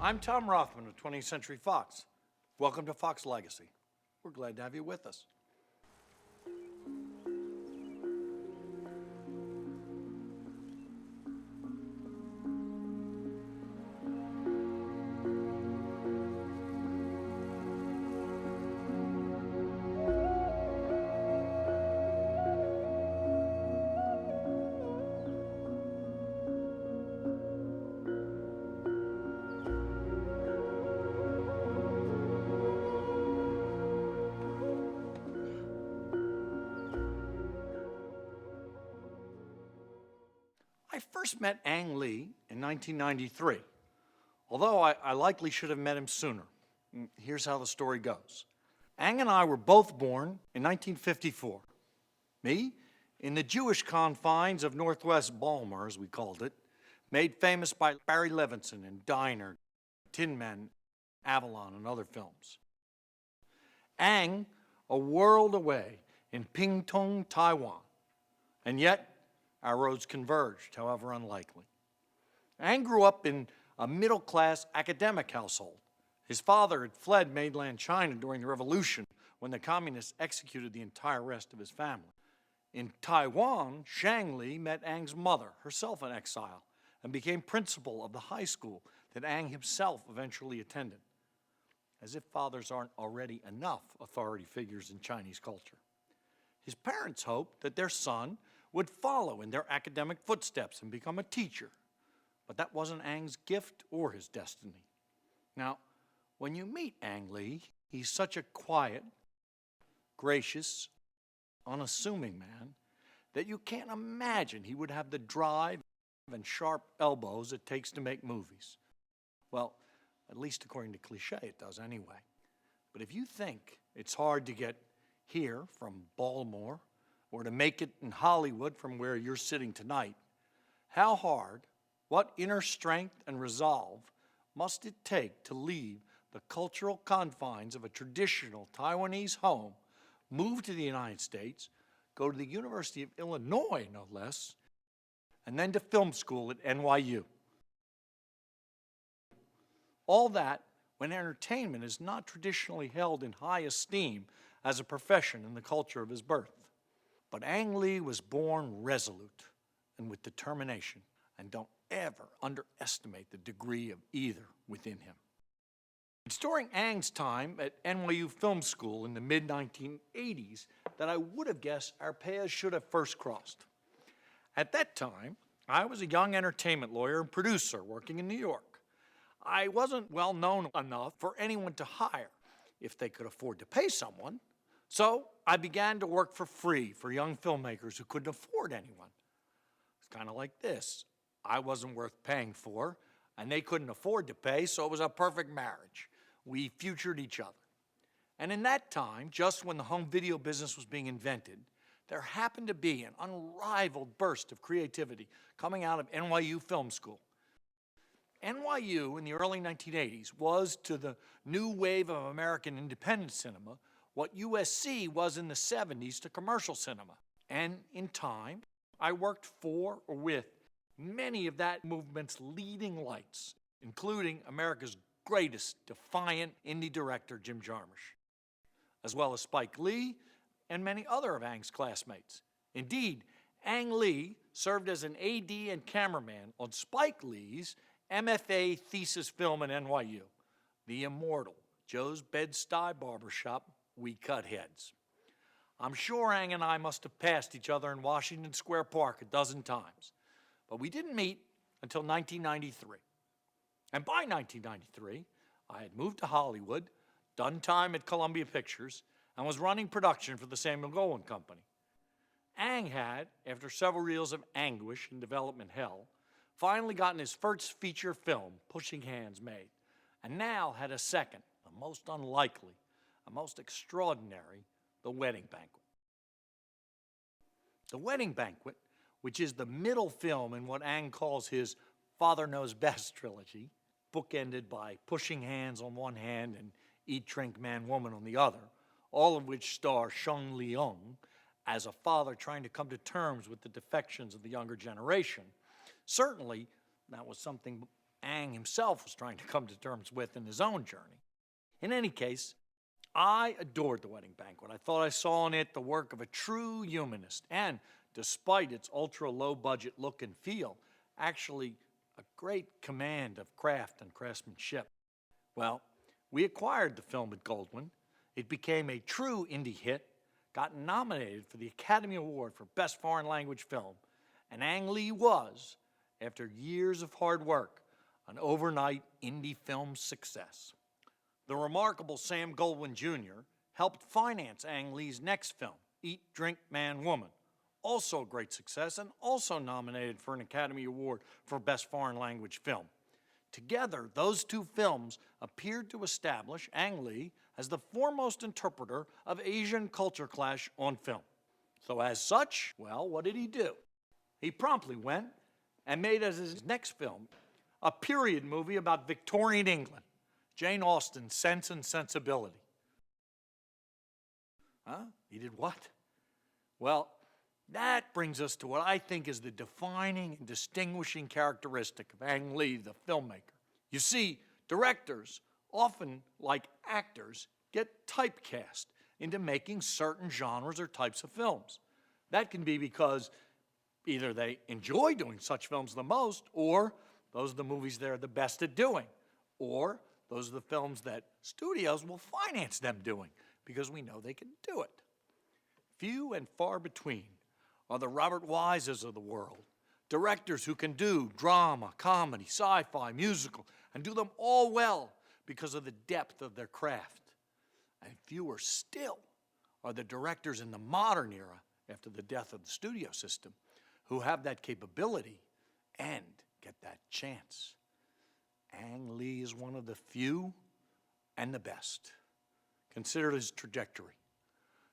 I'm Tom Rothman of 20th Century Fox. Welcome to Fox Legacy. We're glad to have you with us. I first met Ang Lee in 1993, although I likely should have met him sooner. Here's how the story goes. Ang and I were both born in 1954. Me, in the Jewish confines of Northwest Baltimore, as we called it, made famous by Barry Levinson in Diner, Tin Men, Avalon, and other films. Ang, a world away in Pingtung, Taiwan, and yet our roads converged, however unlikely. Ang grew up in a middle-class academic household. His father had fled mainland China during the revolution when the communists executed the entire rest of his family. In Taiwan, Shang Li met Ang's mother, herself an exile, and became principal of the high school that Ang himself eventually attended. As if fathers aren't already enough authority figures in Chinese culture. His parents hoped that their son would follow in their academic footsteps and become a teacher. But that wasn't Ang's gift or his destiny. Now, when you meet Ang Lee, he's such a quiet, gracious, unassuming man that you can't imagine he would have the drive and sharp elbows it takes to make movies. Well, at least according to cliche, it does anyway. But if you think it's hard to get here from Baltimore or to make it in Hollywood from where you're sitting tonight, how hard, what inner strength and resolve must it take to leave the cultural confines of a traditional Taiwanese home, move to the United States, go to the University of Illinois, no less, and then to film school at NYU. All that when entertainment is not traditionally held in high esteem as a profession in the culture of his birth. But Ang Lee was born resolute and with determination, and don't ever underestimate the degree of either within him. It's during Ang's time at NYU Film School in the mid-1980s that I would have guessed our paths should have first crossed. At that time, I was a young entertainment lawyer and producer working in New York. I wasn't well known enough for anyone to hire if they could afford to pay someone. So I began to work for free for young filmmakers who couldn't afford anyone. It's kind of like this. I wasn't worth paying for, and they couldn't afford to pay, so it was a perfect marriage. We futured each other. And in that time, just when the home video business was being invented, there happened to be an unrivaled burst of creativity coming out of NYU Film School. NYU in the early 1980s was, to the new wave of American independent cinema, what USC was in the 70s to commercial cinema. And in time, I worked for or with many of that movement's leading lights, including America's greatest defiant indie director, Jim Jarmusch, as well as Spike Lee and many other of Ang's classmates. Indeed, Ang Lee served as an AD and cameraman on Spike Lee's MFA thesis film at NYU, the immortal Joe's Bed-Stuy Barbershop, We Cut Heads. I'm sure Ang and I must have passed each other in Washington Square Park a dozen times, but we didn't meet until 1993. And by 1993, I had moved to Hollywood, done time at Columbia Pictures, and was running production for the Samuel Goldwyn Company. Ang had, after several reels of anguish and development hell, finally gotten his first feature film, Pushing Hands, made, and now had a second, the most unlikely, the most extraordinary, The Wedding Banquet. The Wedding Banquet, which is the middle film in what Ang calls his Father Knows Best trilogy, bookended by Pushing Hands on one hand and Eat, Drink, Man, Woman on the other, all of which star Sheng Leung as a father trying to come to terms with the defections of the younger generation. Certainly, that was something Ang himself was trying to come to terms with in his own journey. In any case, I adored The Wedding Banquet. I thought I saw in it the work of a true humanist, and despite its ultra-low budget look and feel, actually a great command of craft and craftsmanship. Well, we acquired the film at Goldwyn. It became a true indie hit, got nominated for the Academy Award for Best Foreign Language Film, and Ang Lee was, after years of hard work, an overnight indie film success. The remarkable Sam Goldwyn Jr. helped finance Ang Lee's next film, Eat, Drink, Man, Woman, also a great success and also nominated for an Academy Award for Best Foreign Language Film. Together, those two films appeared to establish Ang Lee as the foremost interpreter of Asian culture clash on film. So as such, well, what did he do? He promptly went and made as his next film a period movie about Victorian England, Jane Austen's Sense and Sensibility. Huh? He did what? Well, that brings us to what I think is the defining and distinguishing characteristic of Ang Lee, the filmmaker. You see, directors, often like actors, get typecast into making certain genres or types of films. That can be because either they enjoy doing such films the most, or those are the movies they're the best at doing, or those are the films that studios will finance them doing because we know they can do it. Few and far between are the Robert Wises of the world, directors who can do drama, comedy, sci-fi, musical, and do them all well because of the depth of their craft. And fewer still are the directors in the modern era, after the death of the studio system, who have that capability and get that chance. Ang Lee is one of the few and the best. Consider his trajectory.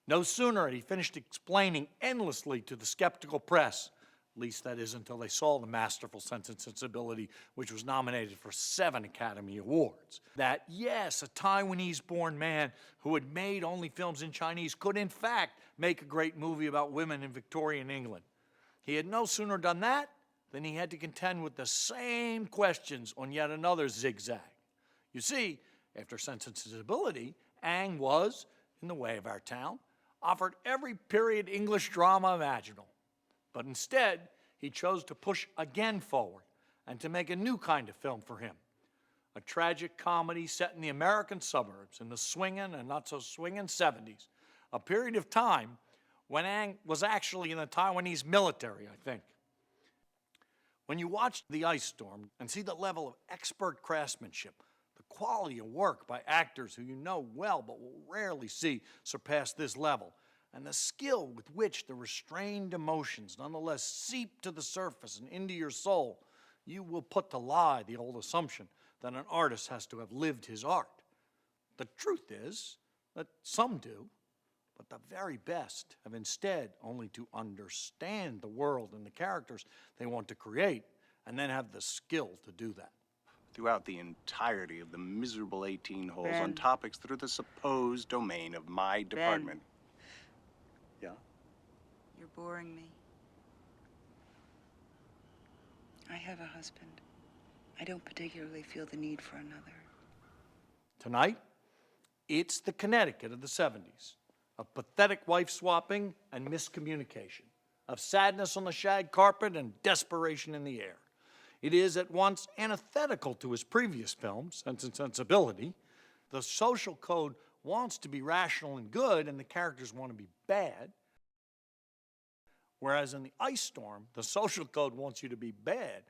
No sooner had he finished explaining endlessly to the skeptical press, at least that is until they saw the masterful Sense and Sensibility, which was nominated for 7 Academy Awards, that yes, a Taiwanese-born man who had made only films in Chinese could in fact make a great movie about women in Victorian England. He had no sooner done that than he had to contend with the same questions on yet another zigzag. You see, after Sense and Sensibility, Ang was, in the way of our town, offered every period English drama imaginable. But instead, he chose to push again forward and to make a new kind of film for him. A tragic comedy set in the American suburbs in the swinging and not so swinging 70s, a period of time when Ang was actually in the Taiwanese military, I think. When you watch The Ice Storm and see the level of expert craftsmanship, the quality of work by actors who you know well but will rarely see surpass this level, and the skill with which the restrained emotions nonetheless seep to the surface and into your soul, you will put to lie the old assumption that an artist has to have lived his art. The truth is that some do, but the very best have instead only to understand the world and the characters they want to create, and then have the skill to do that. Throughout the entirety of the miserable 18 holes on topics that are the supposed domain of my department. Yeah? You're boring me. I have a husband. I don't particularly feel the need for another. Tonight, it's the Connecticut of the 70s, of pathetic wife-swapping and miscommunication, of sadness on the shag carpet and desperation in the air. It is at once antithetical to his previous films, Sense and Sensibility. The social code wants to be rational and good, and the characters want to be bad. Whereas in The Ice Storm, the social code wants you to be bad,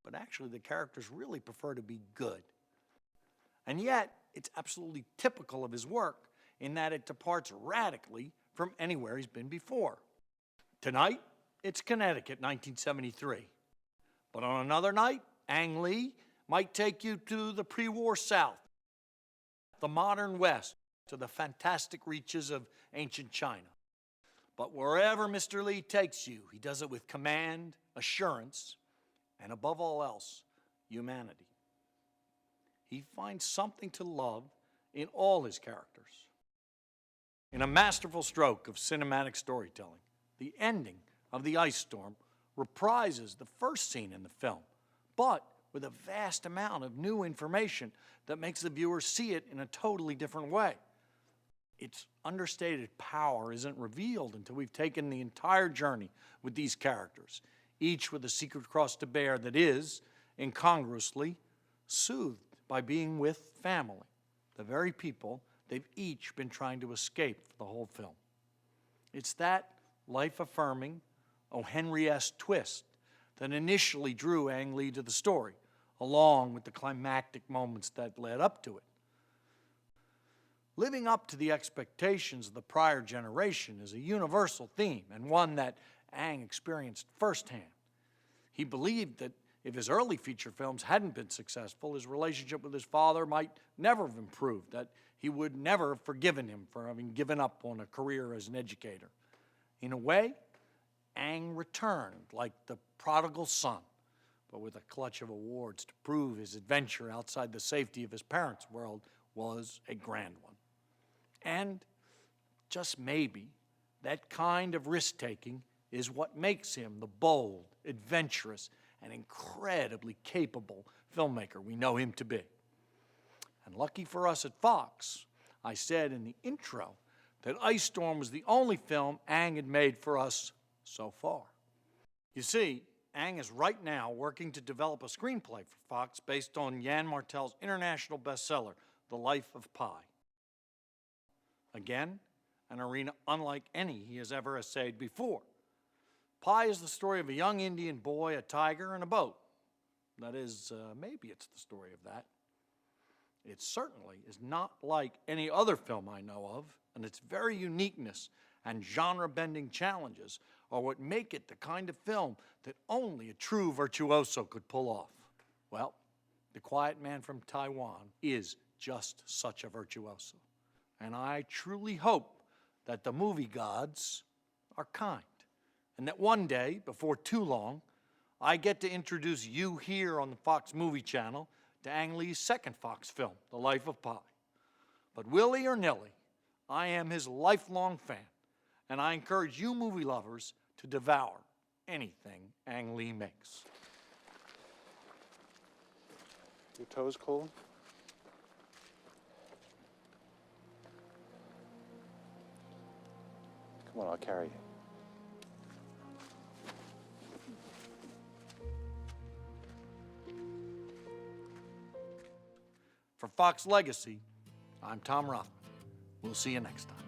but actually the characters really prefer to be good. And yet, it's absolutely typical of his work in that it departs radically from anywhere he's been before. Tonight, it's Connecticut, 1973. But on another night, Ang Lee might take you to the pre-war South, the modern West, to the fantastic reaches of ancient China. But wherever Mr. Lee takes you, he does it with command, assurance, and above all else, humanity. He finds something to love in all his characters. In a masterful stroke of cinematic storytelling, the ending of The Ice Storm reprises the first scene in the film, but with a vast amount of new information that makes the viewer see it in a totally different way. Its understated power isn't revealed until we've taken the entire journey with these characters, each with a secret cross to bear that is, incongruously, soothed by being with family, the very people they've each been trying to escape for the whole film. It's that life-affirming, O. Henry-esque twist that initially drew Ang Lee to the story, along with the climactic moments that led up to it. Living up to the expectations of the prior generation is a universal theme and one that Ang experienced firsthand. He believed that if his early feature films hadn't been successful, his relationship with his father might never have improved, that he would never have forgiven him for having given up on a career as an educator. In a way, Ang returned like the prodigal son, but with a clutch of awards to prove his adventure outside the safety of his parents' world was a grand one. And just maybe, that kind of risk-taking is what makes him the bold, adventurous, and incredibly capable filmmaker we know him to be. And lucky for us at Fox, I said in the intro that Ice Storm was the only film Ang had made for us so far. You see, Ang is right now working to develop a screenplay for Fox based on Yann Martel's international bestseller, The Life of Pi. Again, an arena unlike any he has ever essayed before. Pi is the story of a young Indian boy, a tiger, and a boat. That is, maybe it's the story of that. It certainly is not like any other film I know of, and its very uniqueness and genre-bending challenges are what make it the kind of film that only a true virtuoso could pull off. Well, The Quiet Man from Taiwan is just such a virtuoso. And I truly hope that the movie gods are kind, and that one day, before too long, I get to introduce you here on the Fox Movie Channel to Ang Lee's second Fox film, The Life of Pi. But willy or nilly, I am his lifelong fan, and I encourage you movie lovers to devour anything Ang Lee makes. Your toes cold? Come on, I'll carry you. For Fox Legacy, I'm Tom Rothman. We'll see you next time.